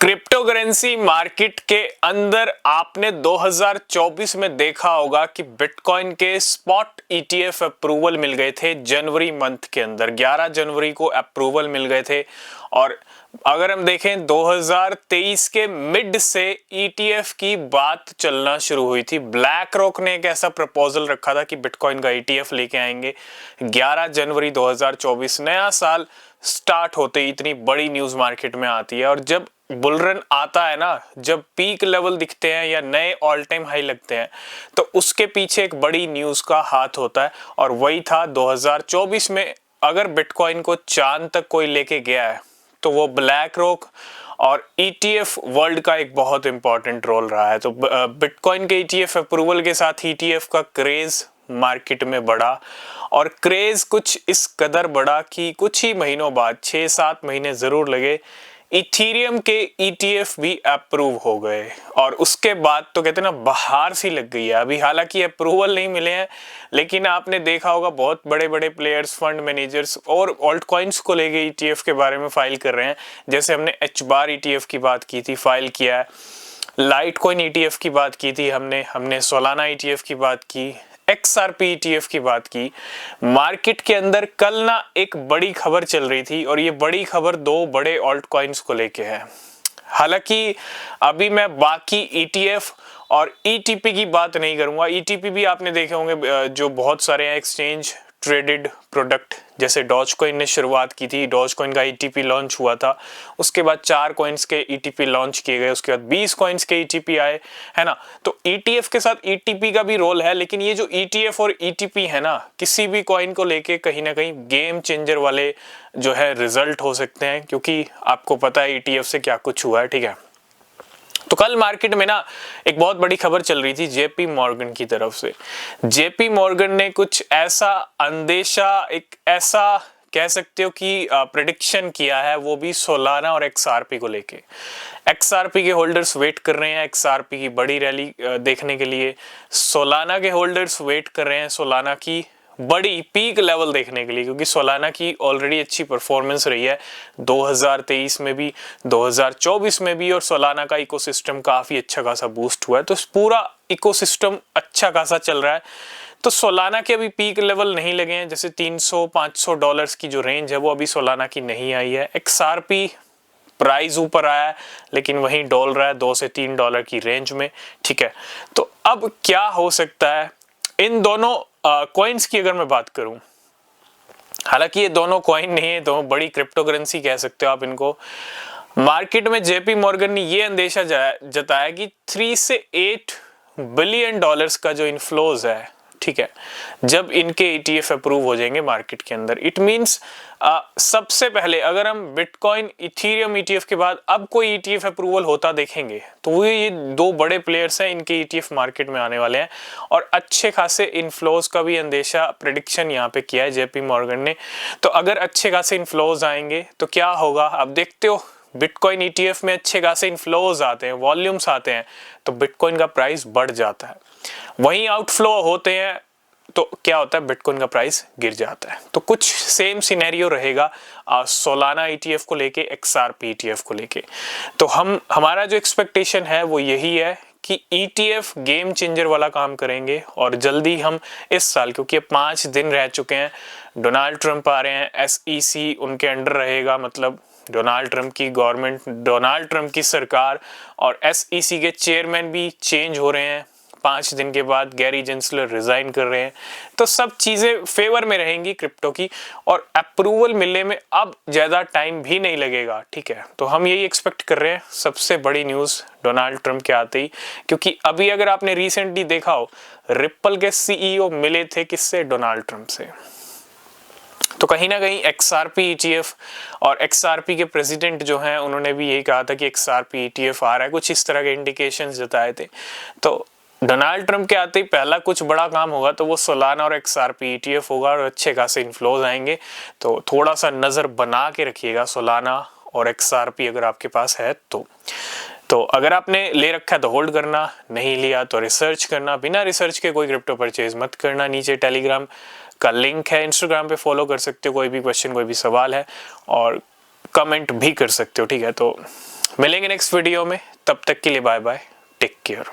Crypto currency market के अंदर आपने 2024 में देखा होगा कि बिटकॉइन के स्पॉट ईटीएफ अप्रूवल मिल गए थे जनवरी मंथ के अंदर। 11 जनवरी को अप्रूवल मिल गए थे। और अगर हम देखें 2023 के मिड से ईटीएफ की बात चलना शुरू हुई थी। ब्लैक रॉक ने एक ऐसा प्रपोजल रखा था कि बिटकॉइन का ईटीएफ लेके आएंगे। 11 जनवरी 2024 नया साल स्टार्ट होते ही इतनी बड़ी न्यूज मार्केट में आती है। और जब बुलरन आता है ना, जब पीक लेवल दिखते हैं या नए ऑल टाइम हाई लगते हैं, तो उसके पीछे एक बड़ी न्यूज का हाथ होता है। और वही था 2024 में। अगर बिटकॉइन को चांद तक कोई लेके गया है तो वो ब्लैक रॉक और ईटीएफ वर्ल्ड का एक बहुत इंपॉर्टेंट रोल रहा है। तो बिटकॉइन के ईटीएफ अप्रूवल के साथ ईटीएफ का क्रेज मार्केट में बढ़ा। और क्रेज कुछ इस कदर बढ़ा कि कुछ ही महीनों बाद, 6-7 महीने जरूर लगे, इथीरियम के ईटीएफ भी अप्रूव हो गए। और उसके बाद तो कहते हैं ना, बहार सी लग गई है। अभी हालांकि अप्रूवल नहीं मिले हैं, लेकिन आपने देखा होगा बहुत बड़े बड़े प्लेयर्स, फंड मैनेजर्स और ऑल्ट कॉइन्स को लेके ईटीएफ के बारे में फाइल कर रहे हैं। जैसे हमने एच बार ईटीएफ की बात की थी, फाइल किया है। लाइट कॉइन ईटीएफ की बात की थी हमने सोलाना ईटीएफ की बात की, एक्सआरपी ईटीएफ की बात की। मार्केट के अंदर कल ना एक बड़ी खबर चल रही थी, और ये बड़ी खबर 2 बड़े ऑल्ट कॉइन्स को लेके है। हालांकि अभी मैं बाकी ईटीएफ और ईटीपी की बात नहीं करूंगा। ईटीपी भी आपने देखे होंगे, जो बहुत सारे एक्सचेंज ट्रेडेड प्रोडक्ट, जैसे डॉज कॉइन ने शुरुआत की थी। डॉज कॉइन का ईटीपी लॉन्च हुआ था, उसके बाद 4 कॉइन्स के ईटीपी लॉन्च किए गए, उसके बाद 20 कॉइन्स के ईटीपी आए, है ना। तो ईटीएफ के साथ ईटीपी का भी रोल है। लेकिन ये जो ईटीएफ और ईटीपी है ना, किसी भी कॉइन को लेके कहीं ना कहीं गेम चेंजर वाले जो है रिजल्ट हो सकते हैं, क्योंकि आपको पता है ईटीएफ से क्या कुछ हुआ है, ठीक है। तो कल मार्केट में ना एक बहुत बड़ी खबर चल रही थी जेपी मॉर्गन की तरफ से। जेपी मॉर्गन ने कुछ ऐसा अंदेशा, एक ऐसा कह सकते हो कि प्रेडिक्शन किया है, वो भी सोलाना और एक्सआरपी को लेके। एक्सआरपी के होल्डर्स वेट कर रहे हैं एक्सआरपी की बड़ी रैली देखने के लिए। सोलाना के होल्डर्स वेट कर रहे हैं सोलाना की बड़ी पीक लेवल देखने के लिए, क्योंकि सोलाना की ऑलरेडी अच्छी परफॉर्मेंस रही है 2023 में भी, 2024 में भी। और सोलाना का इकोसिस्टम काफी अच्छा खासा बूस्ट हुआ है, तो पूरा इकोसिस्टम अच्छा खासा चल रहा है। तो सोलाना के अभी पीक लेवल नहीं लगे हैं, जैसे $300-500 की जो रेंज है वो अभी सोलाना की नहीं आई है। एक्सआरपी प्राइस ऊपर आया है, लेकिन वहीं डॉल रहा है $2 से $3 की रेंज में, ठीक है। तो अब क्या हो सकता है इन दोनों कॉइन्स की अगर मैं बात करूं, हालांकि ये दोनों कॉइन नहीं है, दोनों बड़ी क्रिप्टो करेंसी कह सकते हो आप इनको। मार्केट में जेपी मॉर्गन ने ये अंदेशा जताया कि 3 से 8 बिलियन डॉलर्स का जो इनफ्लोज है, ठीक है, जब इनके ईटीएफ अप्रूव हो जाएंगे मार्केट के अंदर, इट मींस सबसे पहले अगर हम बिटकॉइन इथीरियम ईटीएफ के बाद अब कोई ईटीएफ अप्रूवल होता देखेंगे, तो वो ये 2 बड़े प्लेयर्स हैं, इनके ईटीएफ मार्केट में आने वाले हैं। और अच्छे खासे इनफ्लोज का भी अंदेशा, प्रेडिक्शन यहाँ पे किया है जेपी मॉर्गन ने। तो अगर अच्छे खासे इनफ्लोज आएंगे तो क्या होगा, अब देखते हो बिटकॉइन ईटीएफ में अच्छे खासे इनफ्लोज आते हैं, वॉल्यूम्स आते हैं, तो बिटकॉइन का प्राइस बढ़ जाता है। वहीं आउटफ्लो होते हैं तो क्या होता है, बिटकॉइन का प्राइस गिर जाता है। तो कुछ सेम सिनेरियो रहेगा सोलाना ईटीएफ को लेके, एक्सआरपी ईटीएफ को लेके। तो हमारा जो एक्सपेक्टेशन है वो यही है कि ईटीएफ गेम चेंजर वाला काम करेंगे। और जल्दी हम इस साल, क्योंकि 5 दिन रह चुके हैं, डोनाल्ड ट्रंप आ रहे हैं, एसईसी उनके अंडर रहेगा, मतलब डोनाल्ड ट्रंप की गवर्नमेंट, डोनाल्ड ट्रंप की सरकार, और एसईसी के चेयरमैन भी चेंज हो रहे हैं 5 दिन के बाद। गैरी जेंसलर रिजाइन कर रहे हैं, तो सब चीजें फेवर में रहेंगी क्रिप्टो की। और अप्रूवल मिलने में अब ज्यादा टाइम भी नहीं लगेगा, ठीक है। तो हम यही एक्सपेक्ट कर रहे हैं, सबसे बड़ी न्यूज डोनाल्ड ट्रंप के आते ही। क्योंकि अभी अगर आपने रिसेंटली देखा हो, रिप्पल के सीईओ मिले थे किससे, डोनाल्ड ट्रंप से। तो कहीं ना कहीं एक्सआरपी ईटीएफ और एक्सआरपी के प्रेसिडेंट जो हैं, उन्होंने भी यही कहा था कि एक्सआरपी ईटीएफ आ रहा है, कुछ इस तरह के इंडिकेशंस जताए थे। तो डोनाल्ड ट्रंप के आते ही पहला कुछ बड़ा काम होगा तो वो सोलाना और एक्सआरपी ईटीएफ होगा, और अच्छे खासे इनफ्लोज आएंगे। तो थोड़ा सा नजर बना के रखिएगा सोलाना और एक्सआरपी अगर आपके पास है तो अगर आपने ले रखा है तो होल्ड करना, नहीं लिया तो रिसर्च करना। बिना रिसर्च के कोई क्रिप्टो परचेज मत करना। नीचे टेलीग्राम का लिंक है, इंस्टाग्राम पे फॉलो कर सकते हो। कोई भी क्वेश्चन, कोई भी सवाल है और कमेंट भी कर सकते हो, ठीक है। तो मिलेंगे नेक्स्ट वीडियो में, तब तक के लिए बाय बाय, टेक केयर।